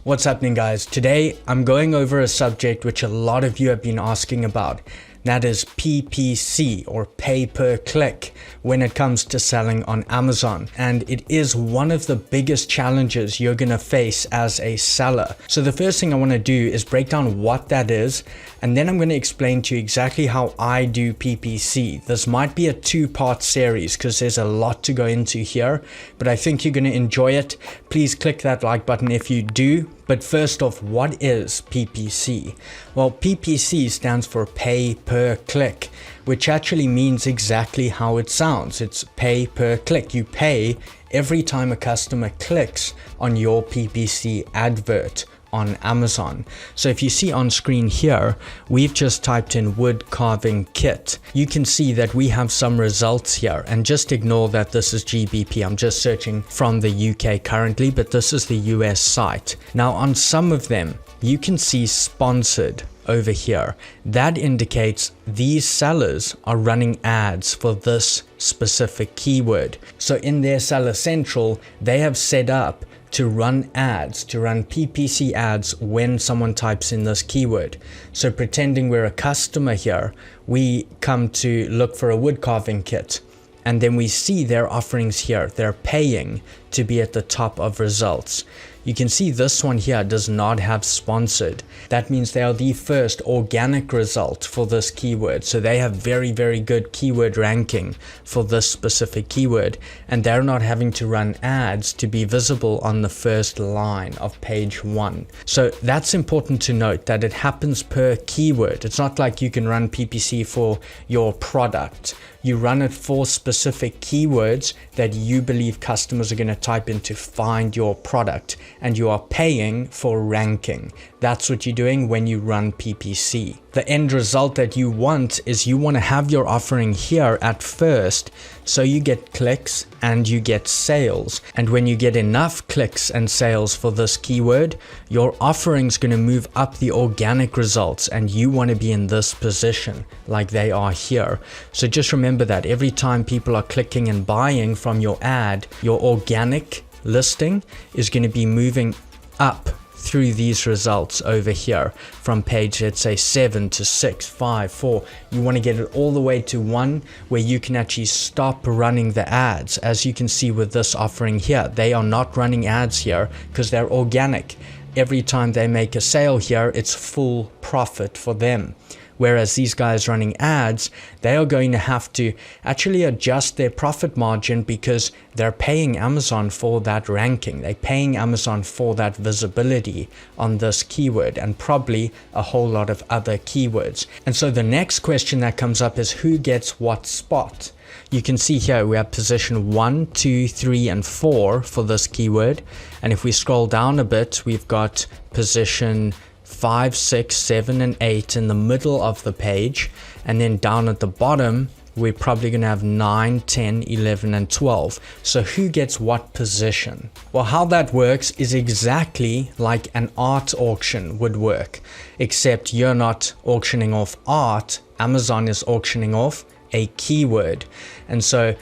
What's happening, guys? Today I'm going over a subject which a lot of you have been asking about. That is PPC, or pay per click, when it comes to selling on Amazon. And it is one of the biggest challenges you're going to face as a seller. So the first thing I want to do is break down what that is, and then I'm going to explain to you exactly how I do PPC. This might be a two-part series because there's a lot to go into here, but I think you're going to enjoy it. Please click that like button if you do. But first off, what is PPC? Well, PPC stands for pay per click, which actually means exactly how it sounds. It's pay per click. You pay every time a customer clicks on your PPC advert on Amazon. So if you see on screen here, we've just typed in wood carving kit. You can see that we have some results here, and just ignore that this is GBP. I'm just searching from the UK currently, but this is the US site. Now on some of them, you can see sponsored over here. That indicates these sellers are running ads for this specific keyword. So in their Seller Central, they have set up to run ads, to run PPC ads when someone types in this keyword. So pretending we're a customer here, we come to look for a wood carving kit, and then we see their offerings here. They're paying to be at the top of results. You can see this one here does not have sponsored. That means they are the first organic result for this keyword. So they have very, very good keyword ranking for this specific keyword, and they're not having to run ads to be visible on the first line of page 1. So that's important to note, that it happens per keyword. It's not like you can run PPC for your product. You run it for specific keywords that you believe customers are going to type in to find your product, and you are paying for ranking. That's what you're doing when you run PPC. The end result that you want is you want to have your offering here at first, so you get clicks and you get sales. And when you get enough clicks and sales for this keyword, your offering's going to move up the organic results, and you want to be in this position like they are here. So just remember that every time people are clicking and buying from your ad, your organic listing is going to be moving up through these results over here from page, let's say 7 to 6, 5, 4. You want to get it all the way to 1 where you can actually stop running the ads. As you can see with this offering here, they are not running ads here because they're organic. Every time they make a sale here, it's full profit for them. Whereas these guys running ads, they are going to have to actually adjust their profit margin because they're paying Amazon for that ranking. They're paying Amazon for that visibility on this keyword, and probably a whole lot of other keywords. And so the next question that comes up is who gets what spot? You can see here we have position 1, 2, 3, and 4 for this keyword. And if we scroll down a bit, we've got position 5, 6, 7, and 8 in the middle of the page, and then down at the bottom we're probably going to have 9, 10, 11, and 12. So who gets what position? Well, how that works is exactly like an art auction would work, except you're not auctioning off art. Amazon is auctioning off a keyword. And so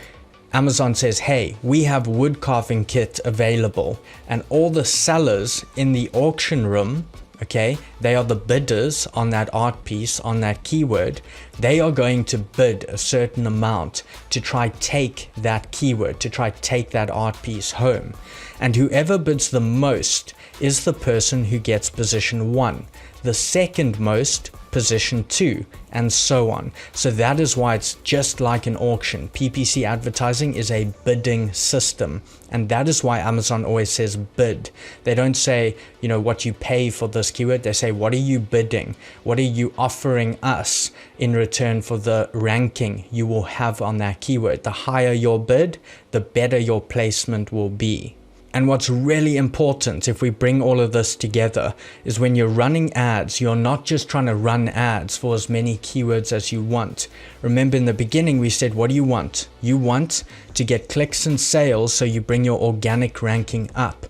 Amazon says, hey, we have wood carving kit available, and all the sellers in the auction room, okay, they are the bidders on that art piece, on that keyword. They are going to bid a certain amount to try take that keyword, to try take that art piece home. And whoever bids the most is the person who gets position 1. The second most, position 2, and so on. So that is why it's just like an auction. PPC advertising is a bidding system, and that is why Amazon always says bid. They don't say, you know, what you pay for this keyword. They say, what are you bidding? What are you offering us in return for the ranking you will have on that keyword? The higher your bid, the better your placement will be. And what's really important, if we bring all of this together, is when you're running ads, you're not just trying to run ads for as many keywords as you want. Remember in the beginning we said, what do you want? You want to get clicks and sales, so you bring your organic ranking up.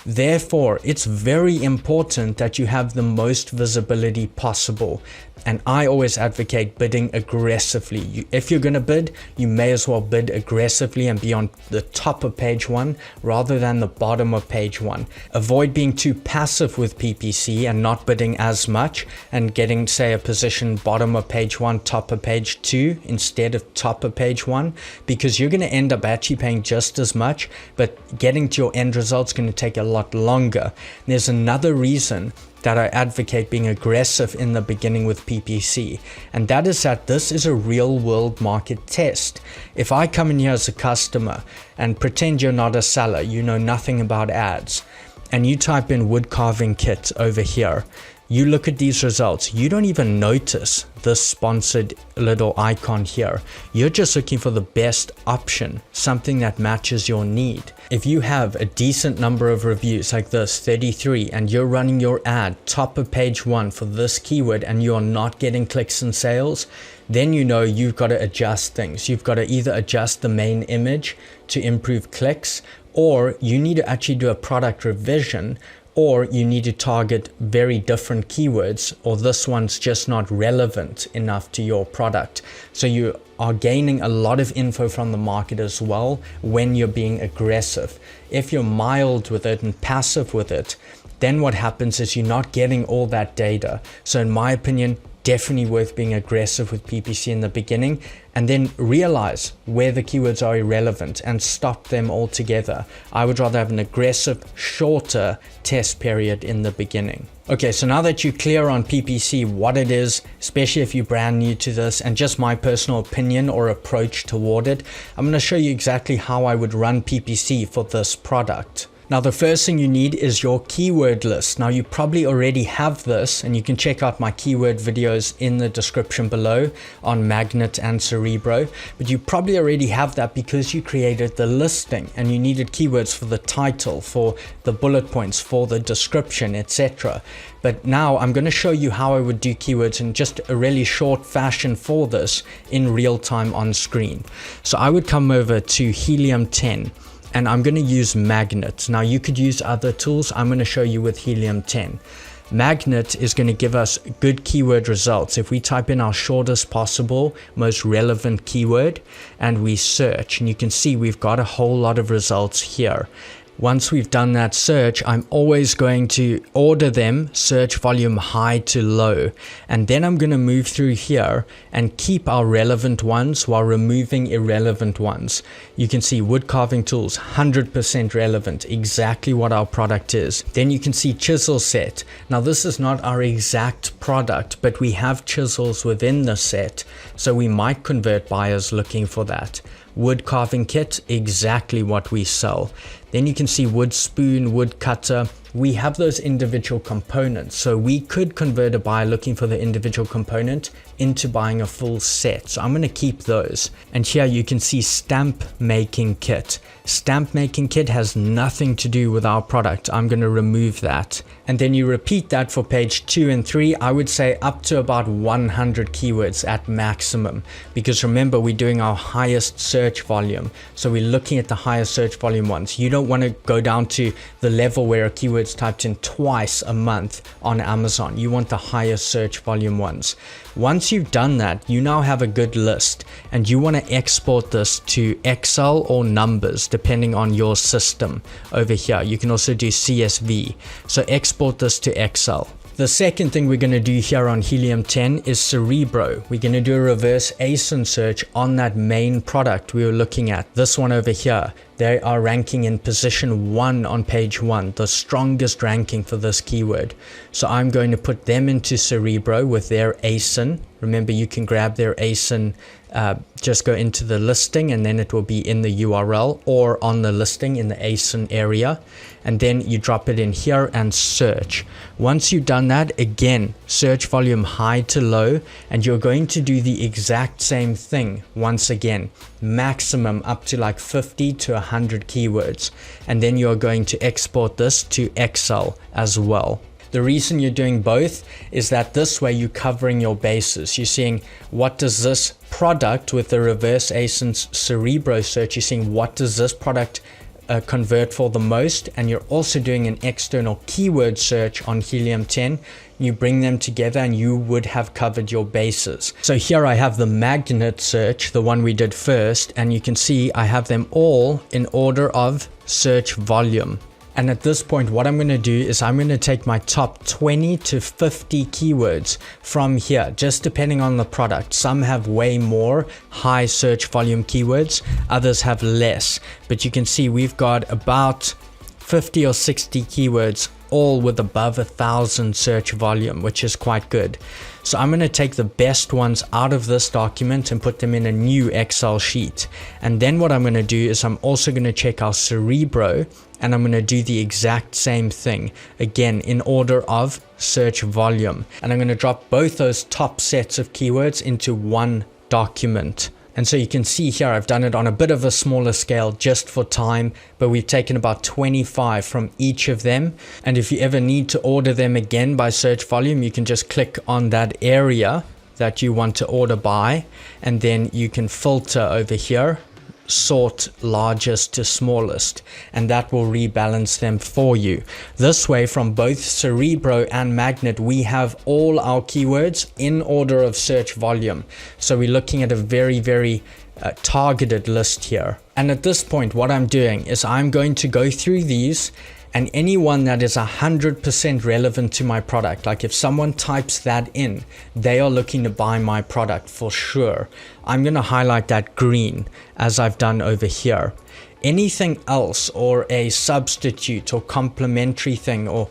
Therefore, it's very important that you have the most visibility possible. And I always advocate bidding aggressively. If you're going to bid, you may as well bid aggressively and be on the top of page 1 rather than the bottom of page 1. Avoid being too passive with PPC and not bidding as much and getting, say, a position bottom of page 1, top of page 2 instead of top of page 1, because you're going to end up actually paying just as much, but getting to your end result is going to take a lot longer. There's another reason that I advocate being aggressive in the beginning with PPC, and that is that this is a real world market test. If I come in here as a customer and pretend you're not a seller, you know nothing about ads, and you type in wood carving kit over here, you look at these results, you don't even notice this sponsored little icon here. You're just looking for the best option, something that matches your need. If you have a decent number of reviews like this, 33, and you're running your ad top of page 1 for this keyword and you're not getting clicks and sales, then you know you've got to adjust things. You've got to either adjust the main image to improve clicks, or you need to actually do a product revision, or you need to target very different keywords, or this one's just not relevant enough to your product. So you are gaining a lot of info from the market as well when you're being aggressive. If you're mild with it and passive with it, then what happens is you're not getting all that data. So in my opinion, definitely worth being aggressive with PPC in the beginning, and then realize where the keywords are irrelevant and stop them altogether. I would rather have an aggressive, shorter test period in the beginning. Okay, so now that you're clear on PPC, what it is, especially if you're brand new to this, and just my personal opinion or approach toward it, I'm going to show you exactly how I would run PPC for this product. Now, the first thing you need is your keyword list. Now, you probably already have this, and you can check out my keyword videos in the description below on Magnet and Cerebro, but you probably already have that because you created the listing and you needed keywords for the title, for the bullet points, for the description, etc. But now I'm going to show you how I would do keywords in just a really short fashion for this in real time on screen. So I would come over to Helium 10. And I'm going to use Magnet. Now you could use other tools. I'm going to show you with Helium 10. Magnet is going to give us good keyword results. If we type in our shortest possible, most relevant keyword, and we search, and you can see we've got a whole lot of results here. Once we've done that search, I'm always going to order them search volume high to low. And then I'm going to move through here and keep our relevant ones while removing irrelevant ones. You can see wood carving tools, 100% relevant, exactly what our product is. Then you can see chisel set. Now this is not our exact product, but we have chisels within the set. So we might convert buyers looking for that. Wood carving kit, exactly what we sell. Then you can see wood spoon, wood cutter. We have those individual components. So we could convert a buyer looking for the individual component into buying a full set. So I'm going to keep those. And here you can see stamp making kit. Stamp making kit has nothing to do with our product. I'm going to remove that. And then you repeat that for page 2 and 3. I would say up to about 100 keywords at maximum. Because remember, we're doing our highest search volume. So we're looking at the highest search volume ones. You don't want to go down to the level where a keyword's typed in twice a month on Amazon. You want the highest search volume ones. Once you've done that, you now have a good list, and you want to export this to Excel or Numbers depending on your system. Over here you can also do CSV, so export this to Excel. The second thing we're going to do here on Helium 10 is Cerebro. We're going to do a reverse ASIN search on that main product we were looking at, this one over here. They are ranking in position 1 on page 1, the strongest ranking for this keyword. So I'm going to put them into Cerebro with their ASIN. Remember, you can grab their ASIN, just go into the listing and then it will be in the URL or on the listing in the ASIN area. And then you drop it in here and search. Once you've done that, again, search volume high to low, and you're going to do the exact same thing once again, maximum up to like 50 to 100 keywords. And then you're going to export this to Excel as well. The reason you're doing both is that this way you're covering your bases. You're seeing what does this product with the reverse ASIN Cerebro search, you're seeing what does this product convert for the most, and you're also doing an external keyword search on Helium 10, you bring them together and you would have covered your bases. So here I have the magnet search, the one we did first, and you can see I have them all in order of search volume. And at this point, what I'm going to do is I'm going to take my top 20 to 50 keywords from here, just depending on the product. Some have way more high search volume keywords, others have less. But you can see we've got about 50 or 60 keywords, all with above 1,000 search volume, which is quite good. So I'm going to take the best ones out of this document and put them in a new Excel sheet. And then what I'm going to do is I'm also going to check our Cerebro, and I'm going to do the exact same thing, again in order of search volume. And I'm going to drop both those top sets of keywords into one document. And so you can see here, I've done it on a bit of a smaller scale just for time, but we've taken about 25 from each of them. And if you ever need to order them again by search volume, you can just click on that area that you want to order by, and then you can filter over here, sort largest to smallest, and that will rebalance them for you. This way, from both Cerebro and Magnet, we have all our keywords in order of search volume. So we're looking at a very targeted list here. And at this point, what I'm doing is I'm going to go through these, and anyone that is 100% relevant to my product, like if someone types that in, they are looking to buy my product for sure. I'm going to highlight that green as I've done over here. Anything else, or a substitute or complementary thing, or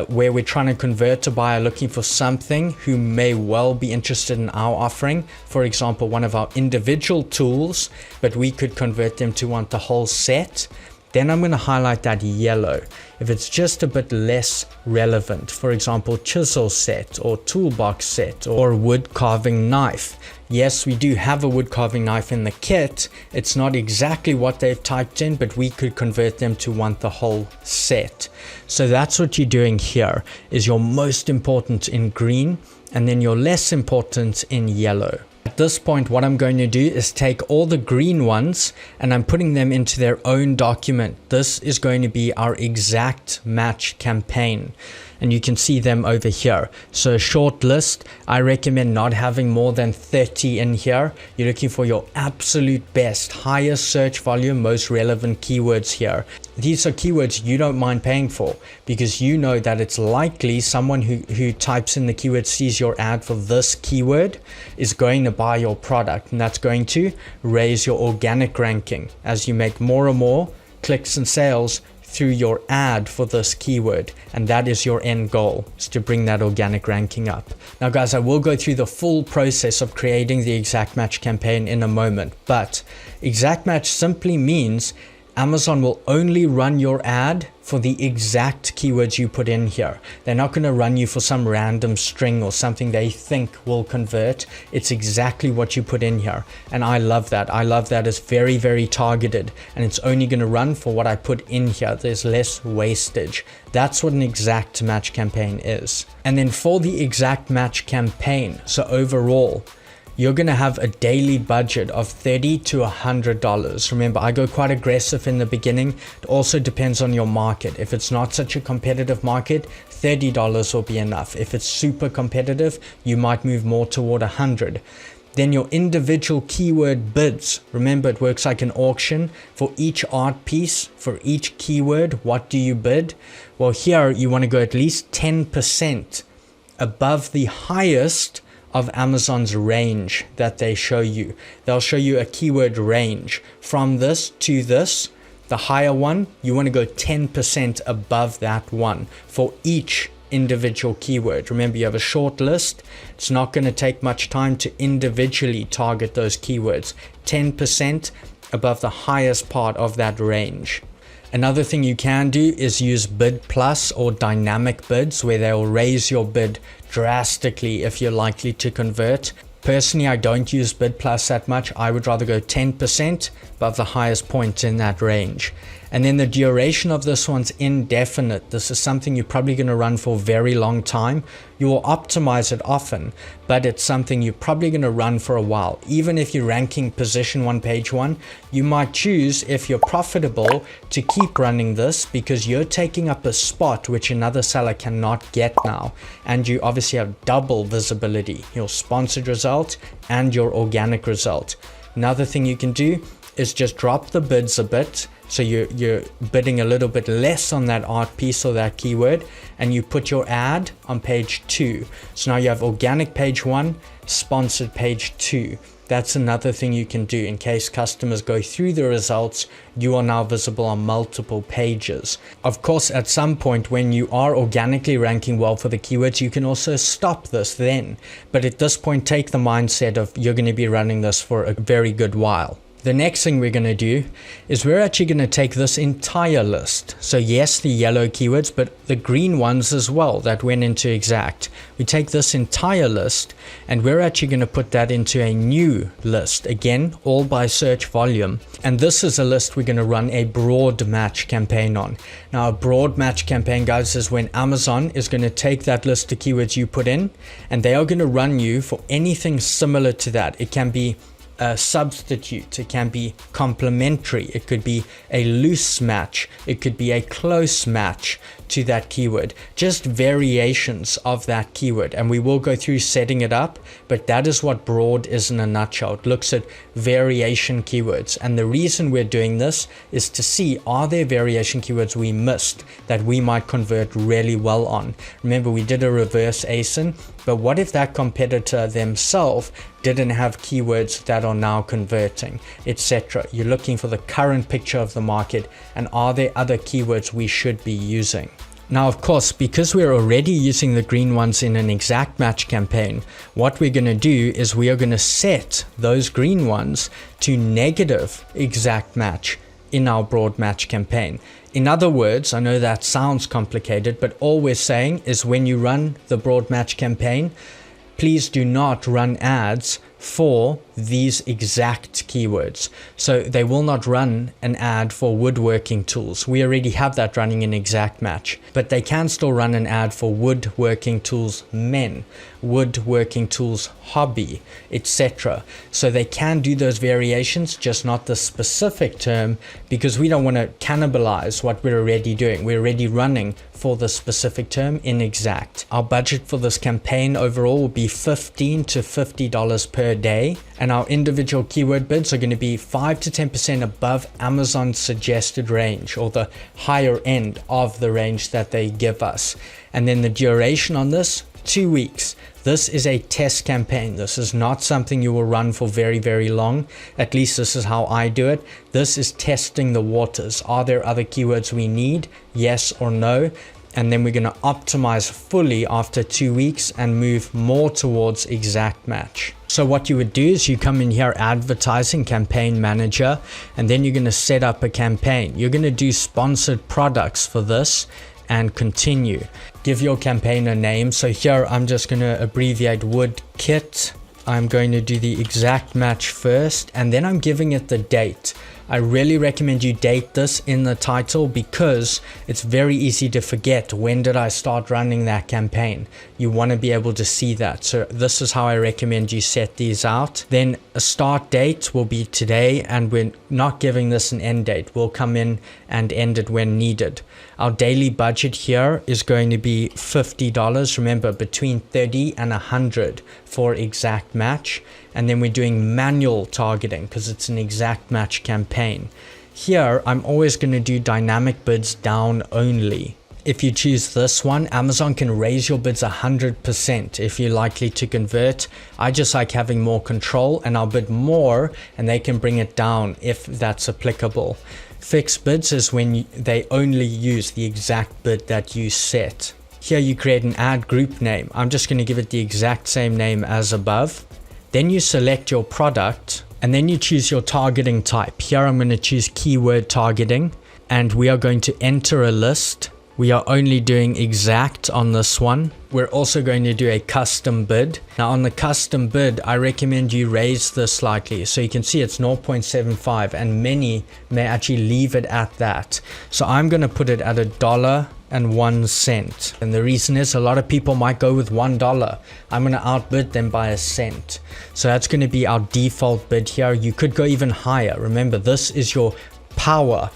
where we're trying to convert a buyer looking for something who may well be interested in our offering, for example, one of our individual tools, but we could convert them to want the whole set, then I'm going to highlight that yellow. If it's just a bit less relevant, for example, chisel set or toolbox set or wood carving knife. Yes, we do have a wood carving knife in the kit. It's not exactly what they've typed in, but we could convert them to want the whole set. So that's what you're doing here, is your most important in green, and then your less important in yellow. At this point, what I'm going to do is take all the green ones and I'm putting them into their own document. This is going to be our exact match campaign, and you can see them over here. So a short list, I recommend not having more than 30 in here. You're looking for your absolute best, highest search volume, most relevant keywords here. These are keywords you don't mind paying for, because you know that it's likely someone who types in the keyword, sees your ad for this keyword, is going to buy your product, and that's going to raise your organic ranking as you make more and more clicks and sales through your ad for this keyword. And that is your end goal, is to bring that organic ranking up. Now guys, I will go through the full process of creating the exact match campaign in a moment, but exact match simply means Amazon will only run your ad for the exact keywords you put in here. They're not going to run you for some random string or something they think will convert. It's exactly what you put in here. And I love that. I love that it's very targeted, and it's only going to run for what I put in here. There's less wastage. That's what an exact match campaign is. And then for the exact match campaign, so overall, you're going to have a daily budget of $30 to $100. Remember, I go quite aggressive in the beginning. It also depends on your market. If it's not such a competitive market, $30 will be enough. If it's super competitive, you might move more toward $100. Then your individual keyword bids. Remember, it works like an auction. For each art piece, for each keyword, what do you bid? Well, here you want to go at least 10% above the highest of Amazon's range that they show you. They'll show you a keyword range from this to this. The higher one, you want to go 10% above that one for each individual keyword. Remember, you have a short list. It's not going to take much time to individually target those keywords. 10% above the highest part of that range. Another thing you can do is use Bid Plus or dynamic bids, where they'll raise your bid drastically if you're likely to convert. Personally, I don't use Bid Plus that much. I would rather go 10% above the highest point in that range. And then the duration of this one's indefinite. This is something you're probably going to run for a very long time. You will optimize it often, but it's something you're probably going to run for a while. Even if you're ranking position 1, page 1, you might choose, if you're profitable, to keep running this because you're taking up a spot which another seller cannot get now. And you obviously have double visibility, your sponsored result and your organic result. Another thing you can do is just drop the bids a bit. So you're bidding a little bit less on that art piece or that keyword, and you put your ad on page 2. So now you have organic page 1, sponsored page 2. That's another thing you can do in case customers go through the results. You are now visible on multiple pages. Of course, at some point when you are organically ranking well for the keywords, you can also stop this then. But at this point, take the mindset of you're going to be running this for a very good while. The next thing we're going to do is we're actually going to take this entire list. So yes, the yellow keywords, but the green ones as well that went into exact. We take this entire list and we're actually going to put that into a new list. Again, all by search volume. And this is a list we're going to run a broad match campaign on. Now, a broad match campaign, guys, is when Amazon is going to take that list of keywords you put in and they are going to run you for anything similar to that. It can be a substitute, it can be complementary, it could be a loose match, it could be a close match to that keyword, just variations of that keyword. And we will go through setting it up, but that is what broad is in a nutshell. It looks at variation keywords, and the reason we're doing this is to see, are there variation keywords we missed that we might convert really well on? Remember, we did a reverse ASIN, but what if that competitor themselves didn't have keywords that are now converting, etc.? You're looking for the current picture of the market, and are there other keywords we should be using? Now, of course, because we're already using the green ones in an exact match campaign, what we're going to do is we are going to set those green ones to negative exact match in our broad match campaign. In other words, I know that sounds complicated, but all we're saying is when you run the broad match campaign, please do not run ads for these exact keywords. So they will not run an ad for woodworking tools. We already have that running in exact match, but they can still run an ad for woodworking tools men, woodworking tools hobby, etc. So they can do those variations, just not the specific term, because we don't want to cannibalize what we're already doing. We're already running for the specific term in exact. Our budget for this campaign overall will be $15 to $50 per day, and our individual keyword bids are going to be 5 to 10% above Amazon's suggested range, or the higher end of the range that they give us. And then the duration on this, 2 weeks. This is a test campaign. This is not something you will run for very, very long. At least this is how I do it. This is testing the waters. Are there other keywords we need? Yes or no? And then we're going to optimize fully after 2 weeks and move more towards exact match. So what you would do is you come in here, advertising, campaign manager, and then you're going to set up a campaign. You're going to do sponsored products for this and continue. Give your campaign a name. So here I'm just going to abbreviate wood kit. I'm going to do the exact match first, and then I'm giving it the date. I really recommend you date this in the title because it's very easy to forget, when did I start running that campaign? You want to be able to see that. So this is how I recommend you set these out. Then a start date will be today, and we're not giving this an end date. We'll come in and end it when needed. Our daily budget here is going to be $50. Remember, between 30 and 100 for exact match. And then we're doing manual targeting because it's an exact match campaign. Here, I'm always going to do dynamic bids down only. If you choose this one, Amazon can raise your bids 100% if you're likely to convert. I just like having more control, and I'll bid more and they can bring it down if that's applicable. Fixed bids is when they only use the exact bid that you set. Here you create an ad group name. I'm just going to give it the exact same name as above. Then you select your product, and then you choose your targeting type. Here I'm going to choose keyword targeting, and we are going to enter a list We are only doing exact on this one. We're also going to do a custom bid. Now on the custom bid, I recommend you raise this slightly. So you can see it's 0.75 and many may actually leave it at that. So I'm going to put it at $1.01. And the reason is a lot of people might go with $1. I'm going to outbid them by a cent. So that's going to be our default bid here. You could go even higher. Remember, this is your power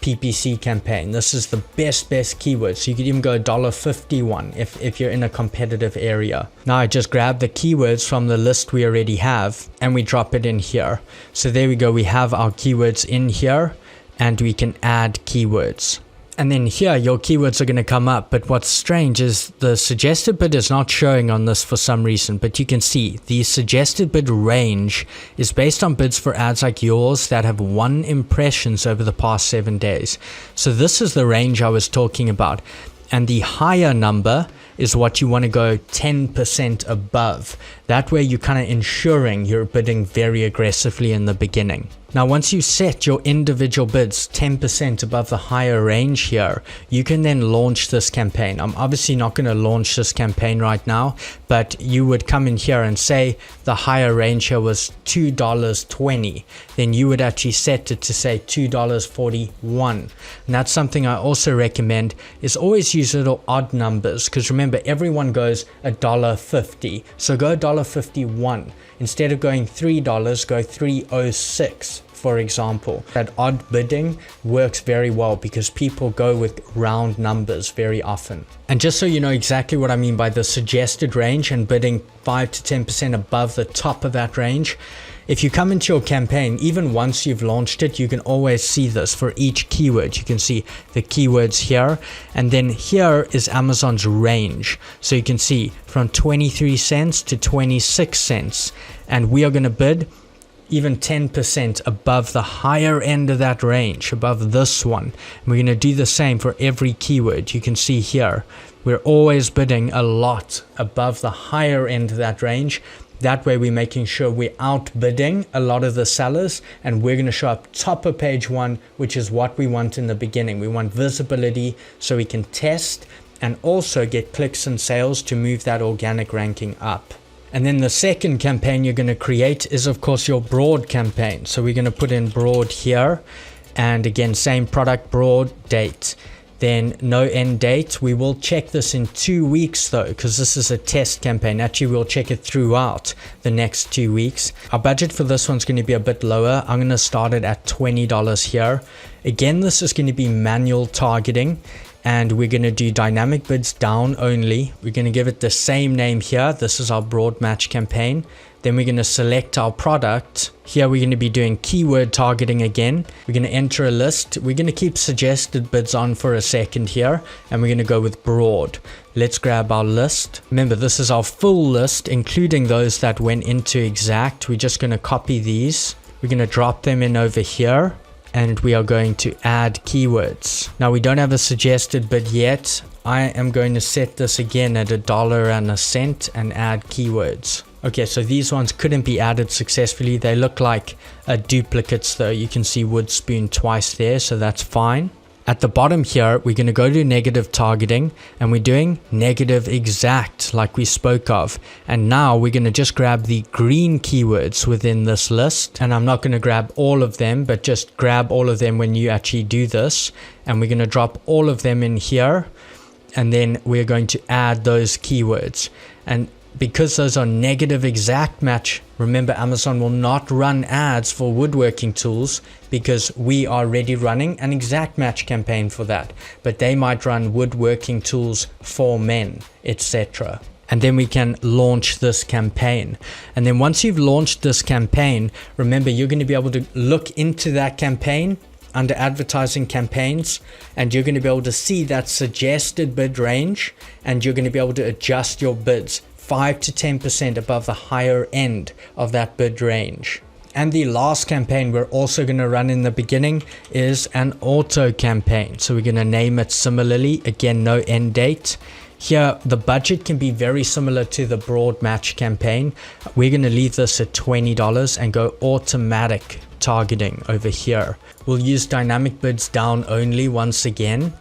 PPC campaign. This is the best keyword. So you could even go $1.51 if you're in a competitive area. Now I just grab the keywords from the list we already have and we drop it in here. So there we go. We have our keywords in here and we can add keywords. And then here your keywords are going to come up, but what's strange is the suggested bid is not showing on this for some reason, but you can see the suggested bid range is based on bids for ads like yours that have 1 impressions over the past 7 days. So this is the range I was talking about, and the higher number is what you want to go 10% above. That way you're kind of ensuring you're bidding very aggressively in the beginning. Now once you set your individual bids 10% above the higher range here, you can then launch this campaign. I'm obviously not going to launch this campaign right now, but you would come in here and say the higher range here was $2.20. Then you would actually set it to say $2.41. And that's something I also recommend is always use little odd numbers, because remember everyone goes $1.50. So go $1.51. Instead of going $3, go $3.06. For example, that odd bidding works very well because people go with round numbers very often. And just so you know exactly what I mean by the suggested range and bidding 5 to 10% above the top of that range, if you come into your campaign, even once you've launched it, you can always see this for each keyword. You can see the keywords here, and then here is Amazon's range. So you can see from 23 cents to 26 cents, and we are going to bid even 10% above the higher end of that range, above this one. And we're going to do the same for every keyword. You can see here, we're always bidding a lot above the higher end of that range. That way we're making sure we're outbidding a lot of the sellers, and we're going to show up top of page 1, which is what we want in the beginning. We want visibility so we can test and also get clicks and sales to move that organic ranking up. And then the second campaign you're going to create is of course your broad campaign. So we're going to put in broad here, and again same product, broad, date. Then no end date. We will check this in 2 weeks though, because this is a test campaign. Actually, we'll check it throughout the next 2 weeks. Our budget for this one's going to be a bit lower. I'm going to start it at $20 here. Again, this is going to be manual targeting, and we're going to do dynamic bids down only. We're going to give it the same name here. This is our broad match campaign. Then we're going to select our product. Here we're going to be doing keyword targeting again. We're going to enter a list. We're going to keep suggested bids on for a second here, and we're going to go with broad. Let's grab our list. Remember, this is our full list, including those that went into exact. We're just going to copy these. We're going to drop them in over here, and we are going to add keywords. Now we don't have a suggested bid yet. I am going to set this again at $1.01 and add keywords. Okay, so these ones couldn't be added successfully. They look like duplicates though. You can see wood spoon twice there, so that's fine. At the bottom here, we're going to go to negative targeting, and we're doing negative exact like we spoke of. And now we're going to just grab the green keywords within this list. And I'm not going to grab all of them, but just grab all of them when you actually do this. And we're going to drop all of them in here. And then we're going to add those keywords. And because those are negative exact match, remember Amazon will not run ads for woodworking tools because we are already running an exact match campaign for that. But they might run woodworking tools for men, etc. And then we can launch this campaign. And then once you've launched this campaign, remember you're going to be able to look into that campaign under advertising campaigns, and you're going to be able to see that suggested bid range, and you're going to be able to adjust your bids 5 to 10% above the higher end of that bid range. And the last campaign we're also going to run in the beginning is an auto campaign. So we're going to name it similarly. Again, no end date. Here, the budget can be very similar to the broad match campaign. We're going to leave this at $20 and go automatic targeting over here. We'll use dynamic bids down only once again.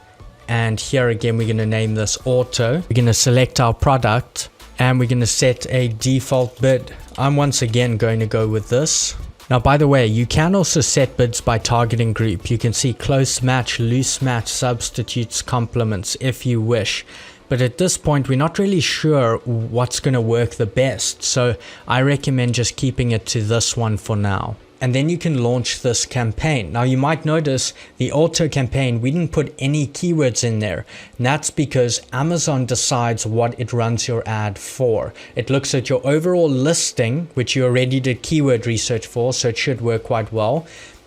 And here again, we're going to name this auto. We're going to select our product and we're going to set a default bid. I'm once again going to go with this. Now, by the way, you can also set bids by targeting group. You can see close match, loose match, substitutes, complements if you wish. But at this point, we're not really sure what's going to work the best. So I recommend just keeping it to this one for now. And then you can launch this campaign. Now you might notice the auto campaign, we didn't put any keywords in there. And that's because Amazon decides what it runs your ad for. It looks at your overall listing, which you already did keyword research for, so it should work quite well.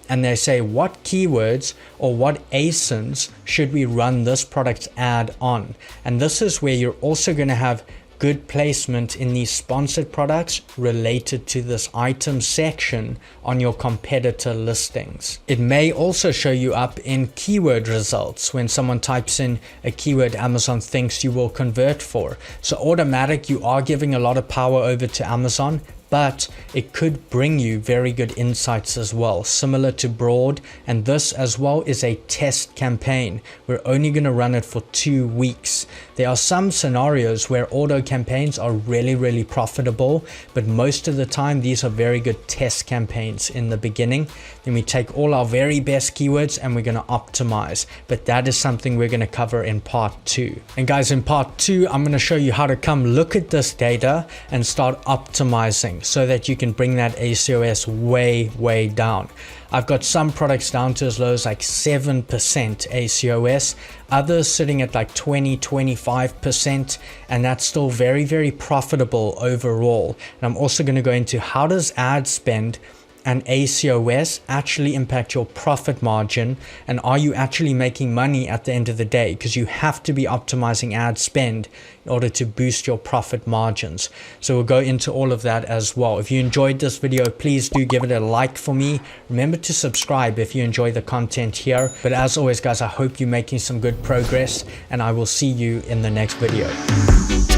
And they say, what keywords or what ASINs should we run this product's ad on? And this is where you're also going to have good placement in these sponsored products related to this item section on your competitor listings. It may also show you up in keyword results when someone types in a keyword Amazon thinks you will convert for. So automatic, you are giving a lot of power over to Amazon, but it could bring you very good insights as well, similar to Broad. And this as well is a test campaign. We're only going to run it for 2 weeks. There are some scenarios where auto campaigns are really profitable, but most of the time these are very good test campaigns in the beginning. Then we take all our very best keywords and we're going to optimize, but that is something we're going to cover in part 2. And guys, in part 2, I'm going to show you how to come look at this data and start optimizing, so that you can bring that ACOS way down. I've got some products down to as low as like 7% ACOS, others sitting at like 20-25%, and that's still very profitable overall. And I'm also going to go into how does ad spend and ACOS actually impact your profit margin, and are you actually making money at the end of the day? Because you have to be optimizing ad spend in order to boost your profit margins. So we'll go into all of that as well. If you enjoyed this video, please do give it a like for me. Remember to subscribe if you enjoy the content here. But as always guys, I hope you're making some good progress, and I will see you in the next video.